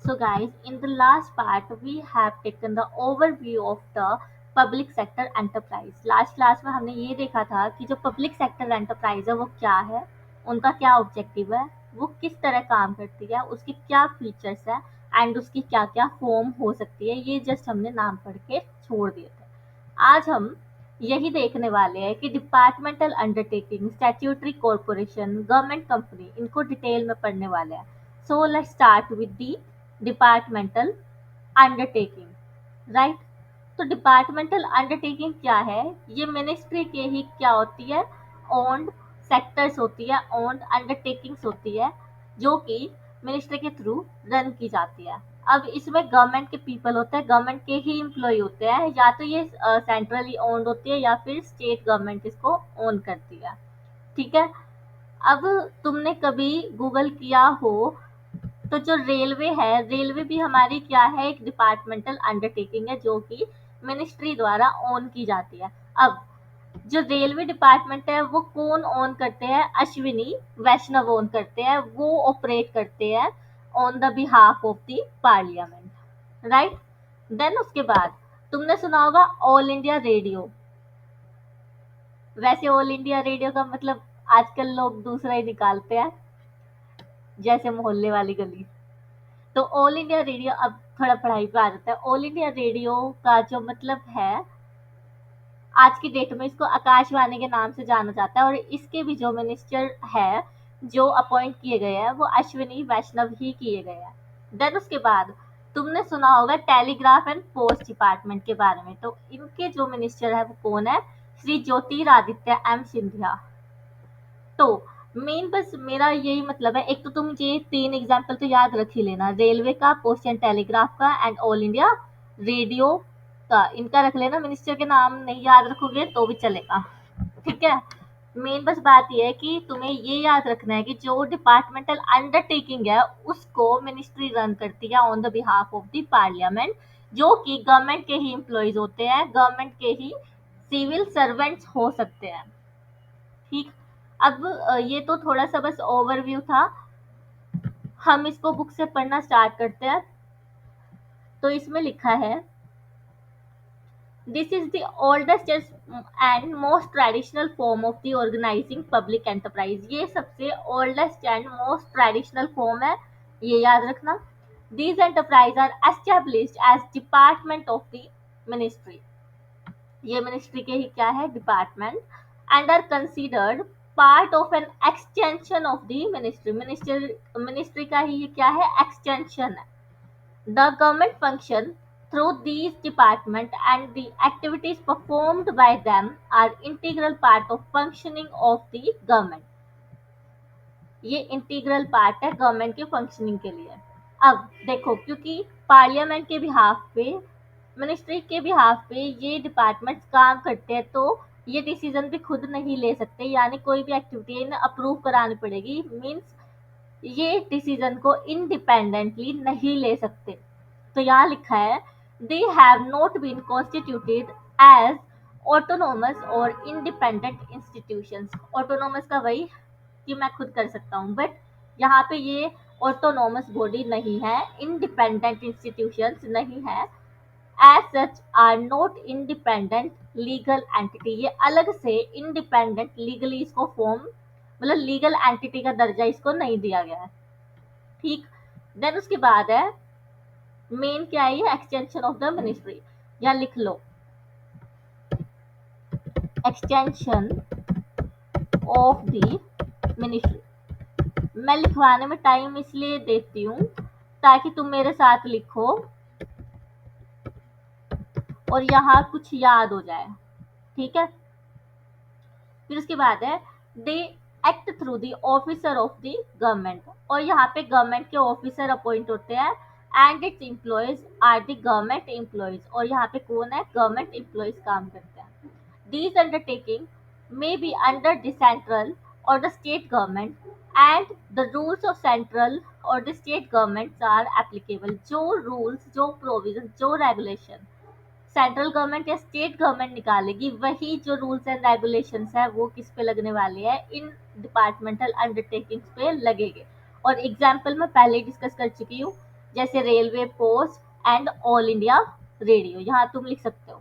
So guys, in the last part we have taken the overview of the public sector enterprise. Last class में हमने ये देखा था कि जो पब्लिक सेक्टर एंटरप्राइज है वो क्या है, उनका क्या ऑब्जेक्टिव है, वो किस तरह काम करती है, उसके क्या फीचर्स है एंड उसकी क्या क्या फॉर्म हो सकती है। ये जस्ट हमने नाम पढ़ के छोड़ दिए थे। आज हम यही देखने वाले हैं कि departmental undertaking, statutory corporation, government company, इनको डिटेल में पढ़ने वाले हैं। So let's start with the departmental undertaking, right. तो डिपार्टमेंटल अंडरटेकिंग क्या है? ये मिनिस्ट्री के ही क्या होती है, ओन्ड सेक्टर्स होती है, ओन्ड अंडरटेकिंग्स होती है, जो कि मिनिस्ट्री के थ्रू रन की जाती है। अब इसमें गवर्नमेंट के पीपल होते हैं, गवर्नमेंट के ही एम्प्लॉय होते हैं, या तो ये सेंट्रली ओन्ड होती है या फिर स्टेट गवर्नमेंट इसको ओन करती है। ठीक है। अब तुमने कभी गूगल किया हो तो जो रेलवे है, रेलवे भी हमारी क्या है, एक डिपार्टमेंटल अंडरटेकिंग है जो कि मिनिस्ट्री द्वारा ओन की जाती है। अब जो रेलवे डिपार्टमेंट है वो कौन ओन करते हैं? अश्विनी वैष्णव ओन करते हैं, वो ऑपरेट करते हैं on the behalf of the parliament, right. Then उसके बाद तुमने सुना होगा ऑल इंडिया रेडियो। वैसे ऑल इंडिया रेडियो का मतलब आजकल लोग दूसरा ही निकालते हैं, जैसे मोहल्ले वाली गली। तो ऑल इंडिया रेडियो, अब थोड़ा पढ़ाई पे आ जाता है। ऑल इंडिया रेडियो का जो मतलब है, आज की डेट में इसको आकाशवाणी के नाम से जाना जाता है, और इसके भी जो मिनिस्टर है, जो अपॉइंट किए गए हैं, वो अश्विनी वैष्णव ही किए गए हैं। देन उसके बाद तुमने सुना होगा टेलीग्राफ एंड पोस्ट डिपार्टमेंट के बारे में। तो इनके जो मिनिस्टर है वो कौन है? श्री ज्योतिरादित्य एम सिंधिया। तो मेन बस मेरा यही मतलब है, एक तो तुम ये 3 एग्जाम्पल तो याद रख ही लेना, रेलवे का, पोस्ट एंड टेलीग्राफ का एंड ऑल इंडिया रेडियो का। इनका रख लेना, मिनिस्टर के नाम नहीं याद रखोगे तो भी चलेगा। ठीक है। मेन बस बात ये है कि तुम्हें ये याद रखना है कि जो डिपार्टमेंटल अंडरटेकिंग है उसको मिनिस्ट्री रन करती है on the behalf of the parliament, जो कि गवर्नमेंट के ही एम्प्लॉयज होते हैं, गवर्नमेंट के ही सिविल सर्वेंट्स हो सकते हैं। ठीक। अब ये तो थोड़ा सा बस ओवरव्यू था, हम इसको बुक से पढ़ना स्टार्ट करते हैं। तो इसमें लिखा है, this is the oldest and most traditional form of the organising public enterprise. ये सबसे oldest and most traditional form है, ये याद रखना। These enterprise are established as department of the ministry. ये मिनिस्ट्री के ही क्या है, department, and are considered part of an extension of the ministry. Ministry का ही ये क्या है, एक्सटेंशन है। The government function through these department and the activities performed by them are integral part of functioning of the government। ये integral part है government के functioning के लिए। अब देखो, क्योंकि पार्लियामेंट के बिहाफ पे, मिनिस्ट्री के बिहाफ पे ये डिपार्टमेंट्स काम करते हैं, तो ये डिसीजन भी खुद नहीं ले सकते, यानी कोई भी एक्टिविटी इन्हें अप्रूव करानी पड़ेगी। मीन्स ये डिसीजन को इंडिपेंडेंटली नहीं ले सकते। तो यहाँ लिखा है, they have not been constituted as autonomous और इंडिपेंडेंट इंस्टीट्यूशंस। ऑटोनोमस का वही कि मैं खुद कर सकता हूँ, बट यहाँ पे ये ऑटोनोमस बॉडी नहीं है, इंडिपेंडेंट इंस्टीट्यूशंस नहीं है। As such are not independent legal entity. ये अलग से इंडिपेंडेंट लीगली इसको फॉर्म, मतलब लीगल एंटिटी का दर्जा इसको नहीं दिया गया है। ठीक। देन उसके बाद है, मेन क्या है, ये एक्सटेंशन ऑफ द मिनिस्ट्री। या लिख लो, एक्सटेंशन ऑफ द मिनिस्ट्री। मैं लिखवाने में टाइम इसलिए देती हूँ ताकि तुम मेरे साथ लिखो और यहाँ कुछ याद हो जाए। ठीक है। फिर उसके बाद है, they act through the officer of the government. और यहाँ पे गवर्नमेंट के ऑफिसर अपॉइंट होते हैं, and its employees are the government employees. और यहाँ पे कौन है, गवर्नमेंट एम्प्लॉयज काम करते हैं। These undertaking may be under the central or the state government, and the rules of central or the state governments are applicable। जो rules, जो provisions, जो regulation सेंट्रल गवर्नमेंट या स्टेट गवर्नमेंट निकालेगी, वही जो रूल्स एंड रेगुलेशंस है वो किस पे लगने वाले हैं, इन डिपार्टमेंटल अंडरटेकिंग्स पे लगेंगे। और एग्जाम्पल मैं पहले ही डिस्कस कर चुकी हूँ, जैसे railway, post and all India radio. यहाँ तुम लिख सकते हो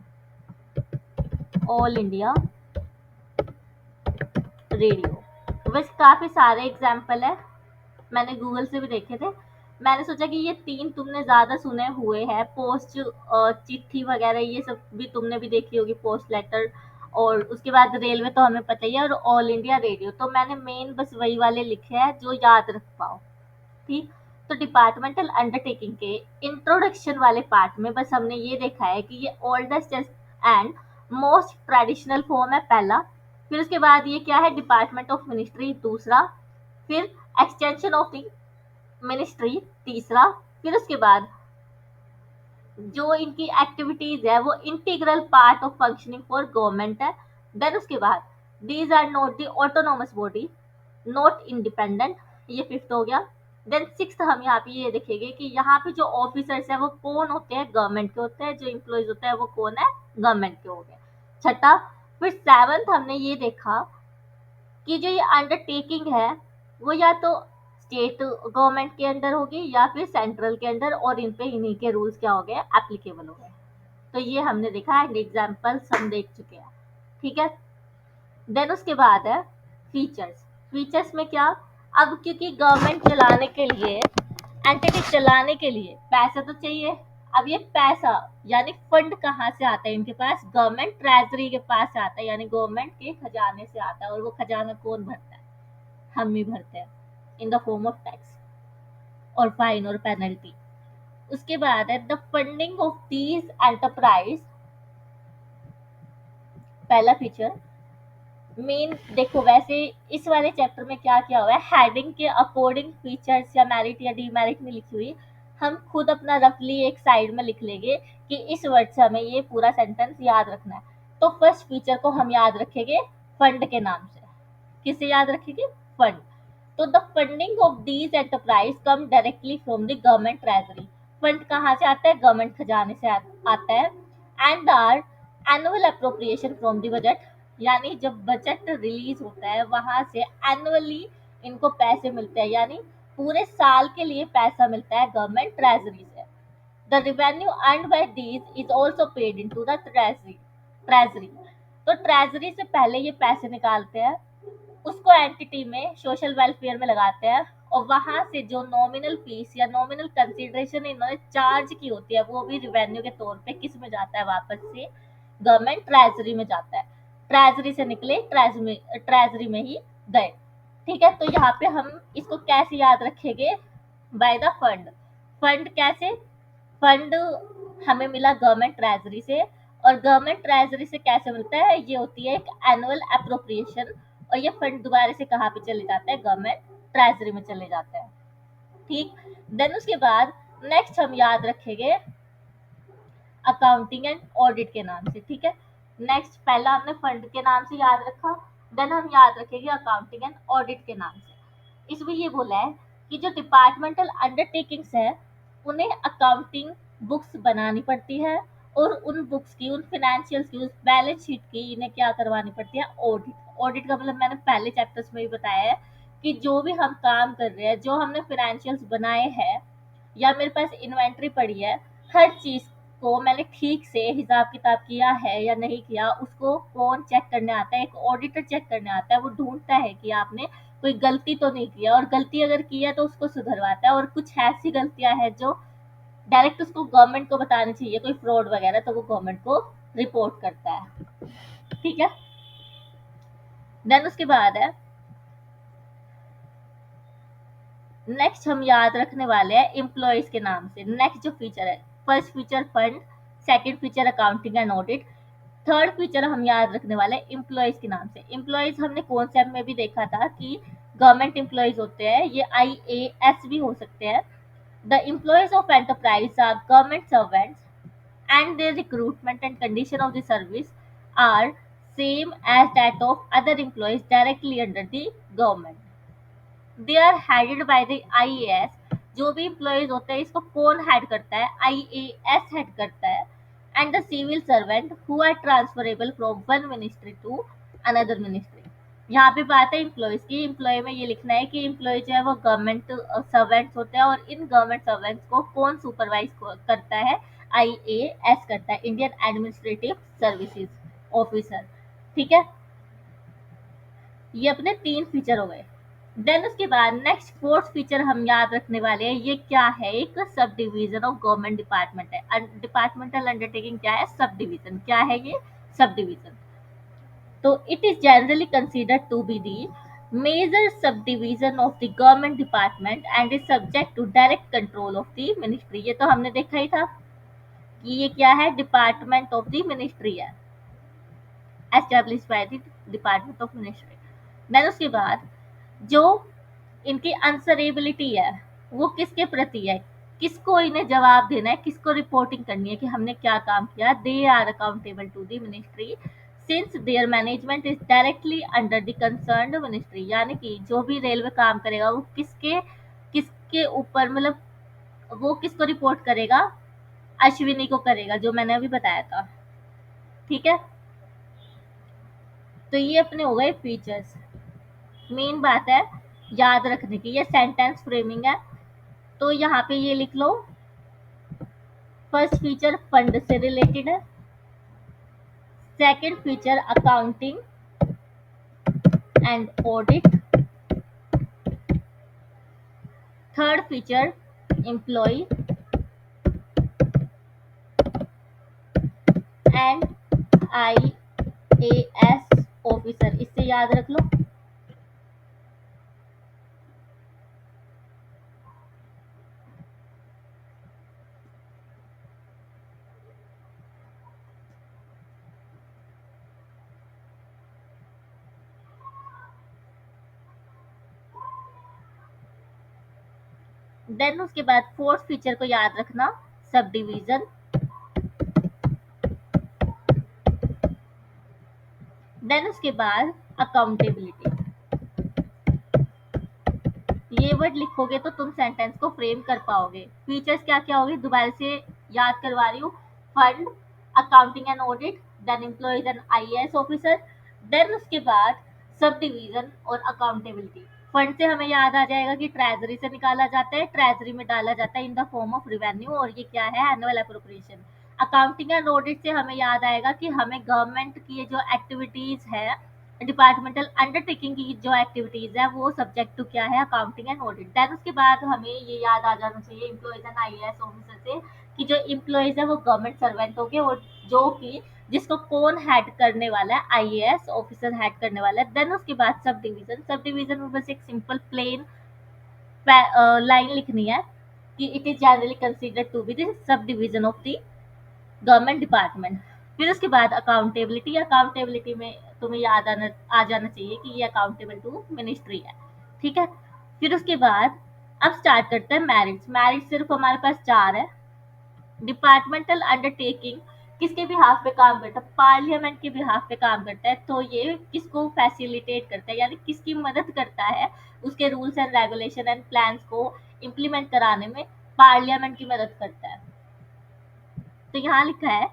ऑल इंडिया रेडियो। बस काफी सारे एग्जाम्पल है, मैंने गूगल से भी देखे थे। मैंने सोचा कि ये तीन तुमने ज्यादा सुने हुए हैं, पोस्ट चिट्ठी वगैरह ये सब भी तुमने भी देखी होगी, पोस्ट लेटर। और उसके बाद रेलवे तो हमें पता ही है, और ऑल इंडिया रेडियो। तो मैंने मेन बस वही वाले लिखे हैं जो याद रख पाओ। ठीक। तो डिपार्टमेंटल अंडरटेकिंग के इंट्रोडक्शन वाले पार्ट में बस हमने ये देखा है कि ये oldest and most traditional form है पहला। फिर उसके बाद ये क्या है, डिपार्टमेंट ऑफ मिनिस्ट्री दूसरा। फिर एक्सटेंशन ऑफ द मिनिस्ट्री तीसरा। फिर उसके बाद जो इनकी एक्टिविटीज है वो integral part of functioning for government है। देन उसके बाद these are not the autonomous body, not independent, ये फिफ्थ हो गया। देन सिक्स्थ हम यहाँ पे ये देखेंगे कि यहाँ पे जो ऑफिसर्स है वो कौन होते हैं, गवर्नमेंट के होते हैं। जो एम्प्लॉयज होते हैं वो कौन है, गवर्नमेंट के हो गए। छठा। फिर सेवंथ हमने ये देखा कि जो ये अंडरटेकिंग है वो या तो स्टेट गवर्नमेंट के अंडर होगी या फिर सेंट्रल के अंडर, और इन पे इन्हीं के रूल्स क्या हो गए, एप्लीकेबल हो गए। तो ये हमने देखा एंड एग्जाम्पल्स हम देख चुके हैं। ठीक है। देन उसके बाद है फीचर्स। फीचर्स में क्या, अब क्योंकि गवर्नमेंट चलाने के लिए, एंटिटी चलाने के लिए पैसा तो चाहिए। अब ये पैसा यानी फंड कहाँ से आता है इनके पास, गवर्नमेंट ट्रेजरी के पास से आता है, यानी गवर्नमेंट के खजाने से आता है। और वो खजाना कौन भरता है, हम ही भरते हैं, in the form of tax और फाइन और पेनल्टी। उसके बाद है the funding of these enterprise. पहला फीचर मेन देखो, वैसे इस वाले चैप्टर में क्या क्या हुआ है, हेडिंग के अकॉर्डिंग फीचर्स या मेरिट या डीमेरिट नहीं लिखी हुई। हम खुद अपना रफली एक साइड में लिख लेंगे कि इस वर्ड से हमें ये पूरा सेंटेंस याद रखना है। तो फर्स्ट फीचर को हम याद रखेंगे फंड के नाम से। किसे याद रखेंगे, फंड। तो the funding of these enterprise come directly from the government treasury. Fund कहाँ से आता है, गवर्नमेंट खजाने से आता है। And are annual appropriation from the budget, यानी जब बजट रिलीज होता है वहां से एनुअली इनको पैसे मिलते हैं, यानी पूरे साल के लिए पैसा मिलता है गवर्नमेंट ट्रेजरी से। The revenue earned by these is also paid into the treasury। तो ट्रेजरी से पहले ये पैसे निकालते हैं, उसको एंटिटी में सोशल वेलफेयर में लगाते हैं, और वहां से जो नॉमिनल फीस या नॉमिनल कंसिडरेशन इन्होंने चार्ज की होती है वो भी रिवेन्यू के तौर पे किस में जाता है, वापस से गवर्नमेंट ट्रेजरी में जाता है। ट्रेजरी से निकले ट्रेजरी में ही गए। ठीक है। तो यहाँ पे हम इसको कैसे याद रखेंगे, बाय द फंड। फंड कैसे, फंड हमें मिला गवर्नमेंट ट्रेजरी से, और गवर्नमेंट ट्रेजरी से कैसे मिलता है, ये होती है एक एनुअल अप्रोप्रिएशन, और ये फंड दोबारा से कहाँ पे चले जाता है, गवर्नमेंट ट्रेजरी में चले जाता है। ठीक। देन उसके बाद नेक्स्ट हम याद रखेंगे अकाउंटिंग एंड ऑडिट के नाम से। ठीक है। नेक्स्ट पहला हमने फंड के नाम से याद रखा, देन हम याद रखेंगे अकाउंटिंग एंड ऑडिट के नाम से। इसमें ये बोला है कि जो डिपार्टमेंटल अंडरटेकिंग्स है उन्हें अकाउंटिंग बुक्स बनानी पड़ती है, और उन बुक्स की, उन फाइनेंशियल्स की, उस बैलेंस शीट की इन्हें क्या करवानी पड़ती है, ऑडिट। ऑडिट का मतलब मैंने पहले चैप्टर्स में भी बताया है कि जो भी हम काम कर रहे हैं, जो हमने फाइनेंशियल्स बनाए हैं या मेरे पास इन्वेंट्री पड़ी है, हर चीज को मैंने ठीक से हिसाब किताब किया है या नहीं किया, उसको कौन चेक करने आता है, एक ऑडिटर चेक करने आता है। वो ढूंढता है कि आपने कोई गलती तो नहीं किया, और गलती अगर की है तो उसको सुधरवाता है। और कुछ ऐसी गलतियां हैं जो डायरेक्ट उसको गवर्नमेंट को बतानी चाहिए, कोई फ्रॉड वगैरह, तो वो गवर्नमेंट को रिपोर्ट करता है। ठीक है। देन उसके बाद है नेक्स्ट हम याद रखने वाले हैं एम्प्लॉयज के नाम से। नेक्स्ट जो फीचर है, first feature fund, second feature accounting and audit, third feature हम याद रखने वाले हैं एम्प्लॉयज के नाम से। एम्प्लॉयज हमने कॉन्सेप्ट में भी देखा था कि गवर्नमेंट एम्प्लॉयज होते हैं, ये IAS भी हो सकते हैं। The employees of enterprise are government servants and their recruitment and condition of the service are same as that of other employees directly under the government। They are headed by the IAS। जो भी employees होते हैं इसको कौन head करता है, IAS head करता है। And the civil servant who are transferable from one ministry to another ministry. यहाँ पे बात है एम्प्लॉयज की। एम्प्लॉय में ये लिखना है कि एम्प्लॉय जो है वो गवर्नमेंट सर्वेंट्स होते हैं, और इन गवर्नमेंट सर्वेंट्स को कौन सुपरवाइज करता है? आईएएस करता है, इंडियन एडमिनिस्ट्रेटिव सर्विसेज ऑफिसर। ठीक है, ये अपने तीन फीचर हो गए। देन उसके बाद नेक्स्ट फोर्थ फीचर हम याद रखने वाले हैं। ये क्या है? एक sub division of government department है। डिपार्टमेंटल अंडरटेकिंग क्या है? Sub division. क्या है ये? Subdivision. तो it is generally considered to be the major sub division of the government department and is subject to direct control of the ministry. ये तो हमने देखा ही था कि ये क्या है? डिपार्टमेंट ऑफ द मिनिस्ट्री है, establish by the department of ministry. Then उसके बाद जो इनकी आंसरेबिलिटी है वो किसके प्रति है? किसको इन्हें जवाब देना है, किसको रिपोर्टिंग करनी है कि हमने क्या काम किया? They are accountable to the ministry since their management is directly under the concerned ministry. यानी कि जो भी रेलवे काम करेगा वो किसके किसके ऊपर, मतलब वो किसको रिपोर्ट करेगा? अश्विनी को करेगा, जो मैंने अभी बताया था। ठीक है, तो ये अपने हो गए फीचर्स। मेन बात है याद रखने की, ये सेंटेंस फ्रेमिंग है। तो यहाँ पे ये लिख लो, फर्स्ट फीचर फंड से रिलेटेड है, second feature accounting and audit, third feature employ and IAS officer. इससे याद रख लो। देन उसके बाद फोर्थ फीचर को याद रखना, सब डिवीजन। देन उसके बाद अकाउंटेबिलिटी। ये वर्ड लिखोगे तो तुम सेंटेंस को फ्रेम कर पाओगे। फीचर्स क्या क्या होंगे दोबारा से याद करवा रही हूँ। Fund, accounting and audit, then employees and IAS officer, then उसके बाद सब डिवीजन और अकाउंटेबिलिटी। फंड से हमें याद आ जाएगा कि ट्रेजरी से निकाला जाता है, ट्रेजरी में डाला जाता है in the form of revenue, और ये क्या है? Annual appropriation. Accounting and audit से हमें याद आएगा कि हमें गवर्नमेंट की ये जो एक्टिविटीज है, डिपार्टमेंटल अंडरटेकिंग की जो एक्टिविटीज है, वो सब्जेक्ट टू क्या है? Accounting and audit. देन उसके बाद हमें ये याद आ जाना चाहिए एम्प्लॉयज एंड आईएएस ऑफिसर से कि जो एम्प्लॉयज है वो गवर्नमेंट सर्वेंट हो गए, और जो कि जिसको कौन हेड करने वाला है? आईएएस ऑफिसर हेड करने वाला है। देन उसके बाद सब डिवीजन। सब डिवीजन में बस एक सिंपल प्लेन लाइन लिखनी है कि it is generally considered to be the sub division of the government department. फिर उसके बाद अकाउंटेबिलिटी। अकाउंटेबिलिटी में तुम्हें याद आ जाना चाहिए कि ये अकाउंटेबल टू मिनिस्ट्री है। ठीक है, फिर उसके बाद अब स्टार्ट करते हैं मैरिट्स। मैरिट सिर्फ हमारे पास चार है। डिपार्टमेंटल अंडरटेकिंग किसके बिहाफ पे काम करता है? पार्लियामेंट के बिहाफ पे काम करता है। तो ये किसको फैसिलिटेट करता है, यानी किसकी मदद करता है? उसके rules and regulation and plans को इम्प्लीमेंट कराने में पार्लियामेंट की मदद करता है। तो यहाँ लिखा है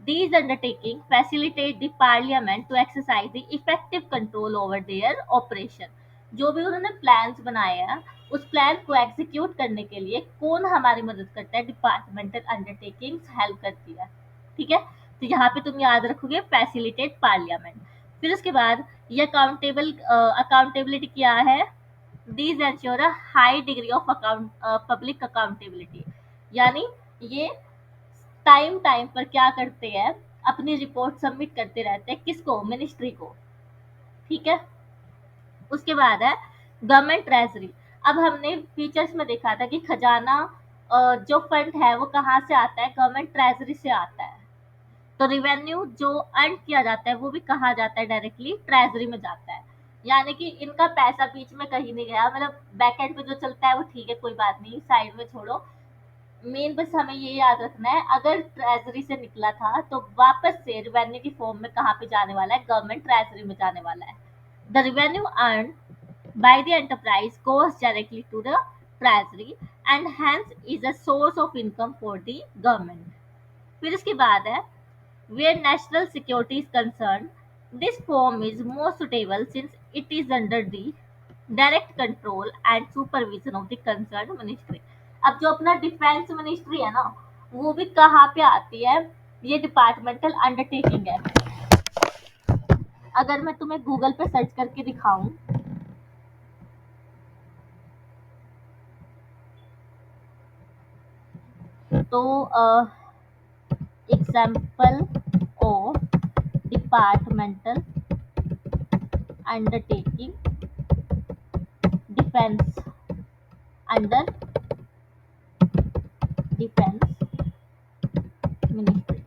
these undertaking facilitate the parliament to exercise the effective control over their operation। जो भी उन्होंने प्लान्स बनाए हैं उस प्लान को एग्जीक्यूट करने के लिए कौन हमारी मदद करता है? डिपार्टमेंटल अंडरटेकिंग्स हेल्प करती है। ठीक है, तो यहाँ पे तुम याद रखोगे फैसिलिटेट पार्लियामेंट। फिर उसके बाद ये अकाउंटेबिलिटी क्या है? These ensure a high degree of public accountability. यानी ये टाइम टाइम पर क्या करते हैं? अपनी रिपोर्ट सबमिट करते रहते हैं। किसको? मिनिस्ट्री को। ठीक है, उसके बाद है गवर्नमेंट ट्रेजरी। अब हमने फीचर्स में देखा था कि खजाना जो फंड है वो कहाँ से आता है? गवर्नमेंट ट्रेजरी से आता है। तो रिवेन्यू जो अर्न किया जाता है वो भी कहाँ जाता है? डायरेक्टली ट्रेजरी में जाता है। यानी कि इनका पैसा बीच में कहीं नहीं गया, मतलब बैक एंड पे जो चलता है वो ठीक है, कोई बात नहीं, साइड में छोड़ो। मेन बस हमें ये याद रखना है, अगर ट्रेजरी से निकला था तो वापस से रिवेन्यू की फॉर्म में कहाँ पे जाने वाला है? गवर्नमेंट ट्रेजरी में जाने वाला है। The revenue earn by the enterprise goes directly to the treasury and hence is a source of income for the government. फिर इसके बाद है where national security is concern This form is more suitable since it is under the direct control and supervision of the concern ministry. अब जो अपना defence ministry है ना, वो भी कहाँ पे आती है, ये डिपार्टमेंटल अंडरटेकिंग है। अगर मैं तुम्हें गूगल पे सर्च करके दिखाऊं तो example of departmental undertaking defence under defence ministry.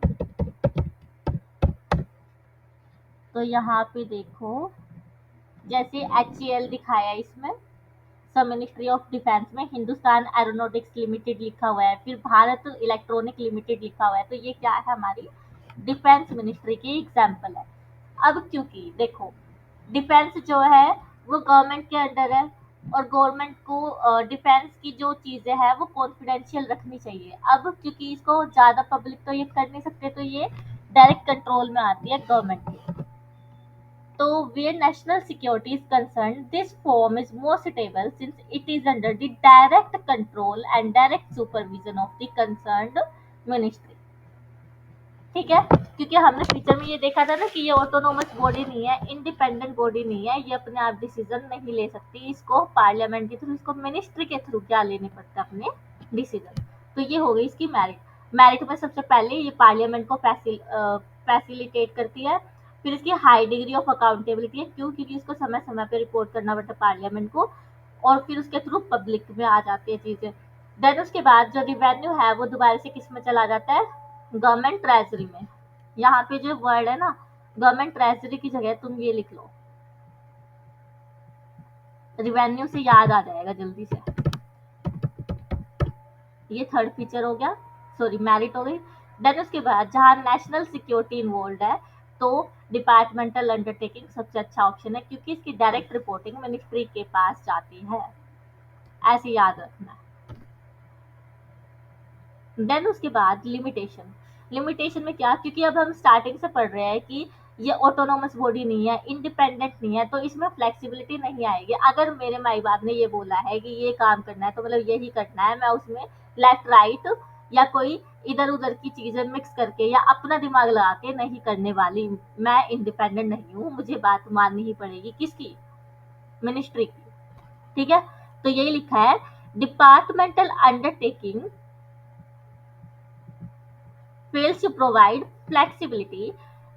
तो यहाँ पे देखो, जैसे HAL दिखाया इसमें, सब मिनिस्ट्री ऑफ डिफेंस में हिंदुस्तान एरोनॉटिक्स लिमिटेड लिखा हुआ है, फिर भारत इलेक्ट्रॉनिक लिमिटेड लिखा हुआ है, तो ये क्या है, हमारी डिफेंस मिनिस्ट्री की एग्जाम्पल है। अब क्योंकि देखो डिफेंस जो है वो गवर्नमेंट के अंडर है, और गवर्नमेंट को डिफेंस की जो चीजें हैं वो कॉन्फिडेंशियल रखनी चाहिए। अब क्योंकि इसको ज्यादा पब्लिक तो ये कर नहीं सकते, तो ये डायरेक्ट कंट्रोल में आती है गवर्नमेंट के। So, where national security is concerned, this form is more suitable since it is under the direct control and direct supervision of the concerned ministry. ठीक है, क्योंकि हमने फ्यूचर में ये देखा था ना कि ये ऑटोनोमस बॉडी नहीं है, इंडिपेंडेंट बॉडी नहीं है, ये अपने आप डिसीजन नहीं ले सकती, इसको पार्लियामेंट के थ्रू, इसको मिनिस्ट्री के थ्रू क्या लेने पड़ते अपने डिसीजन। तो ये हो गई इसकी मेरिट। मेरिट में सबसे पहले ये पार्लियामेंट को फैसिलिटेट करती है, फिर इसकी हाई डिग्री ऑफ अकाउंटेबिलिटी है, क्यों, क्योंकि इसको समय समय पे रिपोर्ट करना पड़ता है पार्लियामेंट को, और फिर उसके थ्रू पब्लिक में आ जाती है चीजें। देन उसके बाद जो रिवेन्यू है वो दोबारा से किस में चला जाता है, गवर्नमेंट ट्रेजरी में। यहाँ पे जो वर्ड है ना, गवर्नमेंट ट्रेजरी की जगह तुम ये लिख लो, रिवेन्यू से याद आ जाएगा जल्दी से। ये थर्ड फीचर हो गया, सॉरी मेरिट हो गई। देन उसके बाद जहाँ नेशनल सिक्योरिटी इन्वॉल्व है, तो डिपार्टमेंटल अंडरटेकिंग सबसे अच्छा ऑप्शन है, क्योंकि इसकी डायरेक्ट रिपोर्टिंग मिनिस्ट्री के पास जाती है, ऐसे याद रखना। देन उसके बाद लिमिटेशन। लिमिटेशन में क्या, क्योंकि अब हम स्टार्टिंग से पढ़ रहे हैं कि ये ऑटोनोमस बॉडी नहीं है, इंडिपेंडेंट नहीं है, तो इसमें फ्लेक्सिबिलिटी नहीं आएगी। अगर मेरे माई बाप ने ये बोला है कि ये काम करना है तो मतलब यही करना है, मैं उसमें लेफ्ट राइट या कोई इधर उधर की चीजें मिक्स करके या अपना दिमाग लगा के नहीं करने वाली। मैं इंडिपेंडेंट नहीं हूँ, मुझे बात माननी ही पड़ेगी, किसकी, मिनिस्ट्री की। ठीक है, तो यही लिखा है, departmental undertaking fails to provide flexibility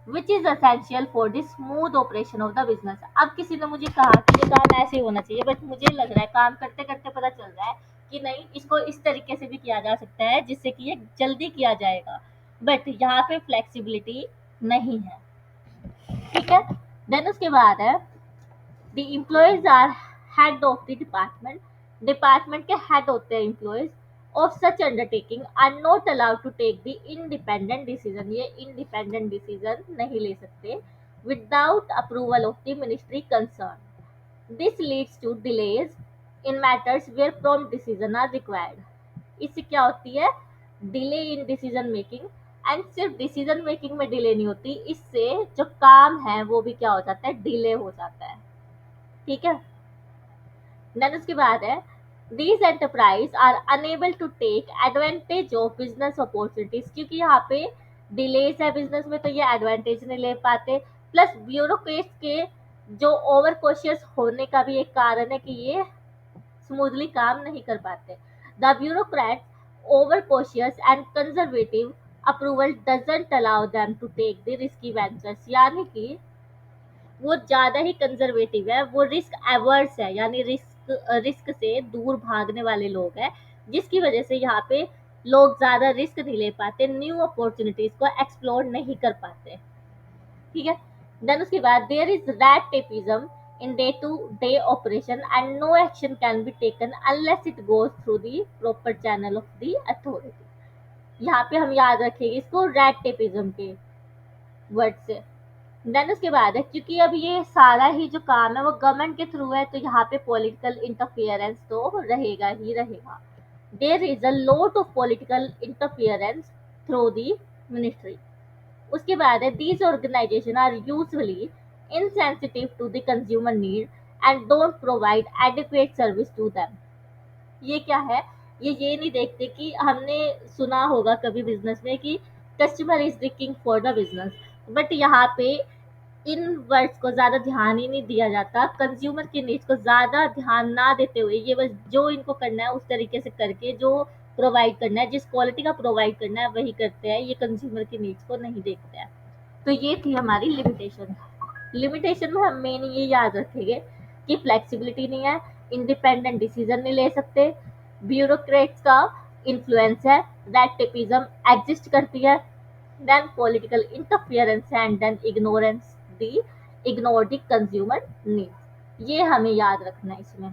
which is essential for the smooth operation of the business। अब किसी ने मुझे कहा कि ये काम ऐसे होना चाहिए, बट मुझे लग रहा है काम करते करते पता चल रहा है कि नहीं, इसको इस तरीके से भी किया जा सकता है जिससे कि ये जल्दी किया जाएगा, बट यहाँ पे फ्लेक्सिबिलिटी नहीं है। ठीक है, देन उसके बाद है, The employees are head of the department। Department के हेड होते हैं employees of such undertaking are not allowed to take the independent decision. ये इंडिपेंडेंट डिसीजन नहीं ले सकते without approval of the ministry concern. This leads to delays in matters where prompt decision are required. इससे क्या होती है, delay in decision making. And सिर्फ decision making में डिले नहीं होती, इससे जो काम है वो भी क्या हो जाता है, डिले हो जाता है। ठीक है, देन उसके बाद है, these enterprise are unable to take advantage of business opportunities। क्योंकि यहाँ पे डिलेस है बिजनेस में, तो ये एडवांटेज नहीं ले पाते। प्लस ब्यूरोक्रेट्स के जो ओवर कॉशियस होने का भी एक कारण है कि ये स्मूथली काम नहीं कर पाते। The bureaucrat over cautious and conservative approval doesn't allow them to take the risky ventures. यानी कि वो ज़्यादा ही कंजर्वेटिव है, वो रिस्क एवर्स है, यानी रिस्क से दूर भागने वाले लोग हैं, जिसकी वजह से यहाँ पे लोग ज़्यादा रिस्क नहीं ले पाते, न्यू अपॉर्चुनिटीज को एक्सप्लोर नहीं कर पाते। ठीक है, देन उसके बाद there is red tapism in day to day operation and no action can be taken unless it goes through the proper channel of the authority. यहाँ पे हम याद रखेंगे इसको रैट टेपिज्म के वर्ड से। देन उसके बाद है, क्योंकि अब ये सारा ही जो काम है वो गवर्नमेंट के थ्रू है, तो यहाँ पे पॉलिटिकल इंटरफियरेंस तो रहेगा ही रहेगा। There is a lot of political interference through the ministry. उसके बाद है, these organisation are usually insensitive to the consumer need and don't provide adequate service to them. ये क्या है? ये नहीं देखते कि हमने सुना होगा कभी बिजनेस में कि customer is the king for the business, but यहाँ पे इन वर्ड्स को ज़्यादा ध्यान ही नहीं दिया जाता। कंज्यूमर की नीड्स को ज़्यादा ध्यान ना देते हुए ये बस जो इनको करना है उस तरीके से करके जो प्रोवाइड करना है, जिस क्वालिटी का प्रोवाइड करना है वही करते हैं, ये कंज्यूमर की नीड्स को नहीं देखते हैं। तो ये थी हमारी लिमिटेशन। लिमिटेशन में हम मेन ये याद रखेंगे कि फ्लेक्सिबिलिटी नहीं है, इंडिपेंडेंट डिसीजन नहीं ले सकते, ब्यूरोक्रेट्स का इन्फ्लुएंस है, दैट टिपिज्म एग्जिस्ट करती है, then political interference and then ignore the consumer needs। ये हमें याद रखना है इसमें,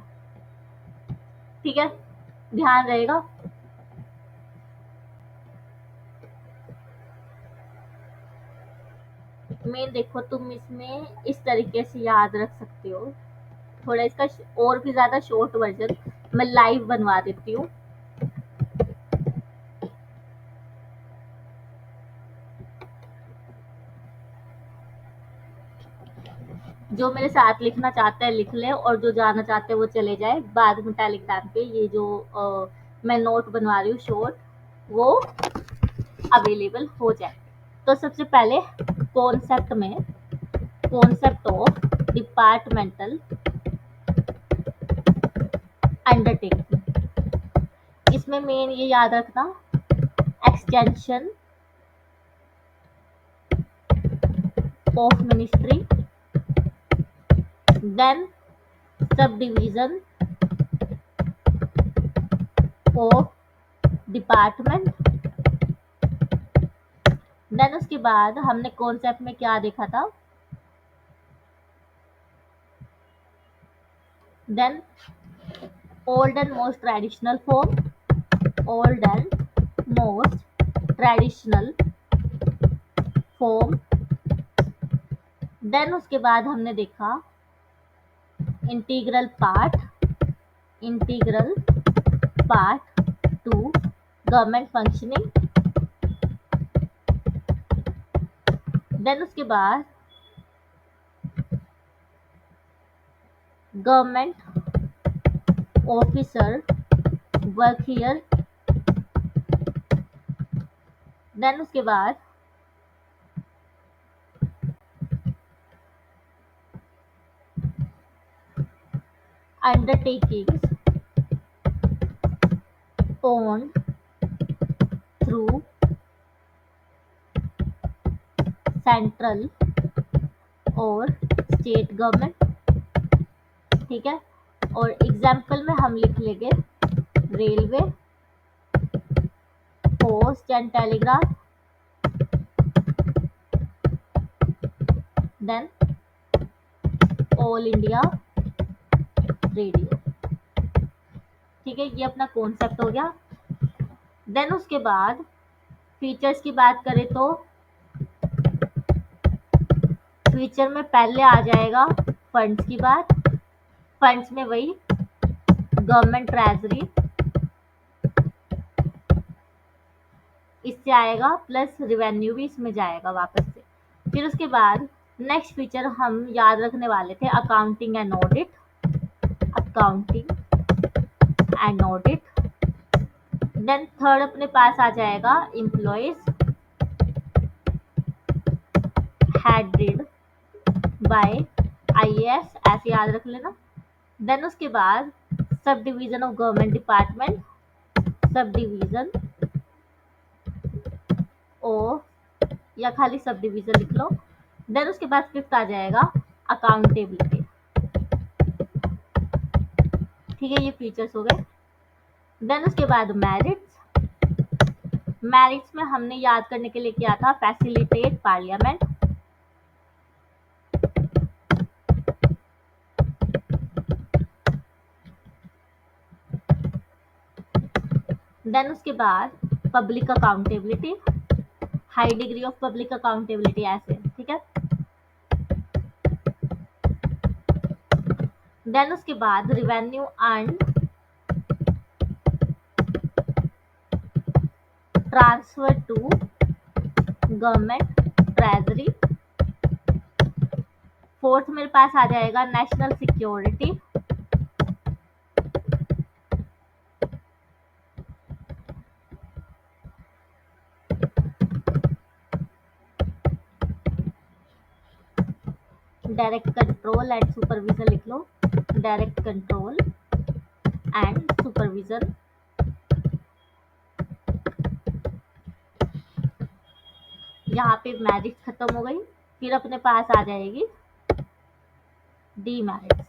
ठीक है, ध्यान रहेगा। मैं देखो तुम इसमें इस तरीके से याद रख सकते हो, थोड़ा इसका और भी ज्यादा शॉर्ट वर्जन मैं लाइव बनवा देती हूँ। जो मेरे साथ लिखना चाहता है लिख ले, और जो जाना चाहते हैं वो चले जाए, बाद में टेलीग्राम पे ये जो मैं नोट बनवा रही हूँ शॉर्ट, वो अवेलेबल हो जाए। तो सबसे पहले कॉन्सेप्ट में, कॉन्सेप्ट ऑफ डिपार्टमेंटल अंडरटेकिंग, इसमें मेन ये याद रखना, extension of ministry, then sub division of department, then उसके बाद हमने कॉन्सेप्ट में क्या देखा था, then old and most traditional form, old and most traditional form, then उसके बाद हमने देखा integral part, integral part to government functioning, then उसके बाद government officer work here, then उसके बाद undertakings owned through सेंट्रल और स्टेट गवर्नमेंट, ठीक है। और एग्जाम्पल में हम लिख लेंगे railway, post and telegraph, then All India Radio, ठीक है। ये अपना कॉन्सेप्ट हो गया। देन उसके बाद फीचर्स की बात करें तो फीचर में पहले आ जाएगा फंड्स की बात, फंड्स में वही गवर्नमेंट ट्रेजरी, इससे आएगा, प्लस रिवेन्यू भी इसमें जाएगा वापस से। फिर उसके बाद नेक्स्ट फीचर हम याद रखने वाले थे accounting and audit, accounting and audit, then third अपने पास आ जाएगा एम्प्लॉयज हेडेड बाय आईएएस, ऐसे याद रख लेना। देन उसके बाद sub division of government department, subdivision ओ, या खाली सब डिवीजन लिख लो। देन उसके बाद फिफ्थ आ जाएगा अकाउंटेबिलिटी, ठीक है। ये फीचर्स हो गए। देन उसके बाद मेरिट्स, मेरिट्स में हमने याद करने के लिए क्या था, फैसिलिटेट पार्लियामेंट, देन उसके बाद public accountability, high degree of public accountability, ऐसे, ठीक है। देन उसके बाद revenue and transfer to government treasury fourth मेरे पास आ जाएगा national security. Direct control and supervision लिख लो, डायरेक्ट कंट्रोल एंड सुपरविजन। यहाँ पे मैरिज खत्म हो गई, फिर अपने पास आ जाएगी डीमेरिट्स।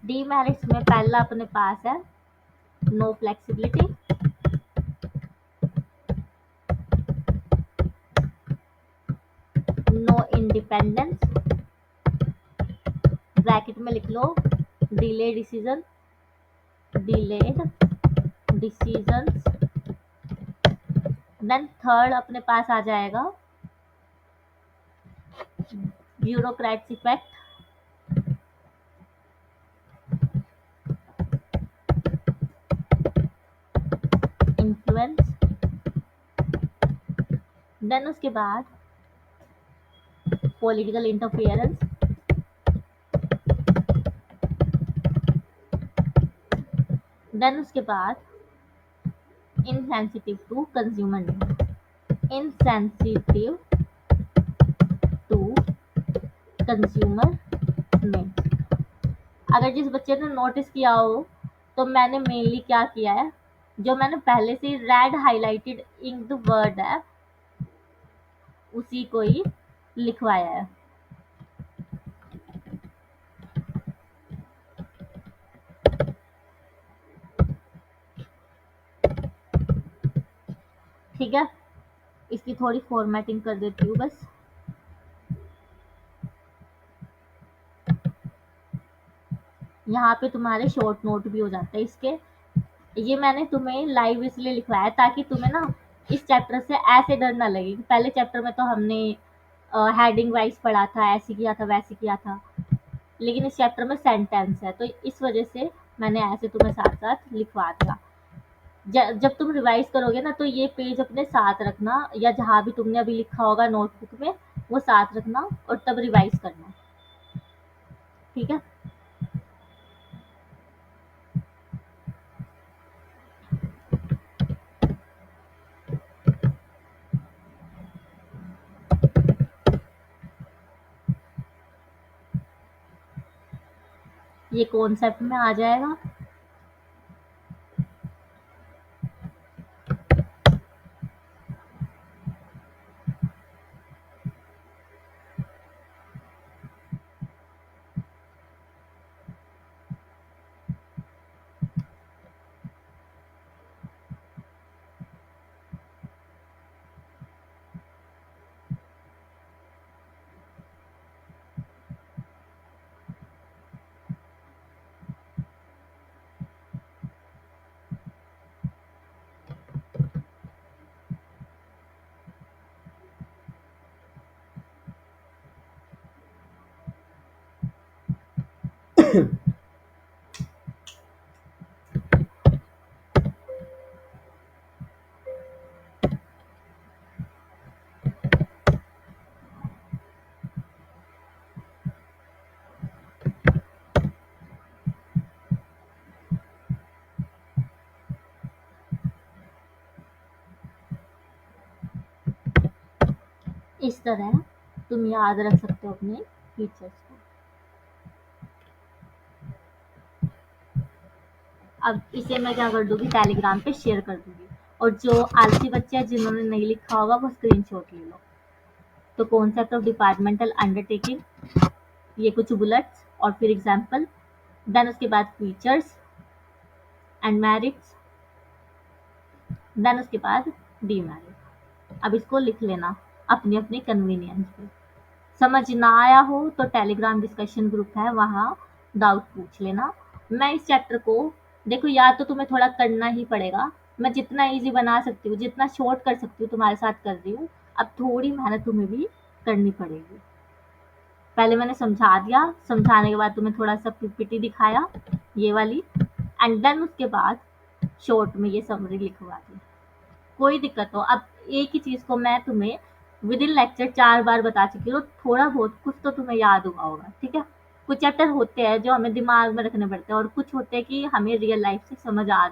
डीमेरिट्स में पहला अपने पास है no flexibility, no independence, bracket में लिख लो delay decision, delayed decisions. Then third अपने पास आ जाएगा ब्यूरोक्रेट्स इफेक्ट, इन्फ्लुएंस। देन उसके बाद पॉलिटिकल इंटरफियरेंस, देन उसके बाद insensitive to consumer need, insensitive to consumer need. अगर जिस बच्चे ने नोटिस किया हो तो मैंने मेनली क्या किया है, जो मैंने पहले से रेड हाईलाइटेड इंक्ड वर्ड है उसी को ही लिखवाया है। ठीक है, इसकी थोड़ी फॉर्मेटिंग कर देती हूँ बस। यहाँ पे तुम्हारे शॉर्ट नोट भी हो जाते हैं इसके। ये मैंने तुम्हें लाइव इसलिए लिखवाया ताकि तुम्हें ना इस चैप्टर से ऐसे डर ना लगे। पहले चैप्टर में तो हमने हेडिंग वाइज पढ़ा था, ऐसे किया था वैसे किया था, लेकिन इस चैप्टर में सेंटेंस है तो इस वजह से मैंने ऐसे तुम्हें साथ साथ लिखवा दिया। जब तुम रिवाइज करोगे ना तो ये पेज अपने साथ रखना, या जहाँ भी तुमने अभी लिखा होगा नोटबुक में वो साथ रखना और तब रिवाइज करना। ठीक है, ये कॉन्सेप्ट में आ जाएगा। इस तरह तुम याद रख सकते हो अपने फीचर्स को। अब इसे मैं क्या कर दूंगी, टेलीग्राम पे शेयर कर दूंगी, और जो आलसी बच्चे हैं जिन्होंने नहीं लिखा होगा वो स्क्रीनशॉट ले लो। तो कॉन्सेप्ट ऑफ डिपार्टमेंटल अंडरटेकिंग, ये कुछ बुलेट्स और फिर एग्जाम्पल। देन उसके बाद फीचर्स एंड मेरिट्स, देन उसके बाद डीमेरिट। अब इसको लिख लेना अपनी अपनी कन्वीनियंस पे। समझ ना आया हो तो टेलीग्राम डिस्कशन ग्रुप है, वहाँ डाउट पूछ लेना। मैं इस चैप्टर को देखो, या तो तुम्हें थोड़ा करना ही पड़ेगा, मैं जितना इजी बना सकती हूँ जितना शॉर्ट कर सकती हूँ तुम्हारे साथ कर रही हूँ। अब थोड़ी मेहनत तुम्हें भी करनी पड़ेगी। पहले मैंने समझा दिया, समझाने के बाद तुम्हें थोड़ा सा पीपीटी दिखाया ये वाली, एंड देन उसके बाद शॉर्ट में ये समरी लिखवा दी। कोई दिक्कत हो, अब एक ही चीज़ को मैं तुम्हें विद इन लेक्चर 4 बार बता चुकी हूँ, थोड़ा बहुत कुछ तो तुम्हें याद हुआ होगा, ठीक है? कुछ चैप्टर होते हैं जो हमें दिमाग में रखने पड़ते हैं और कुछ होते हैं कि हमें रियल लाइफ से समझ आ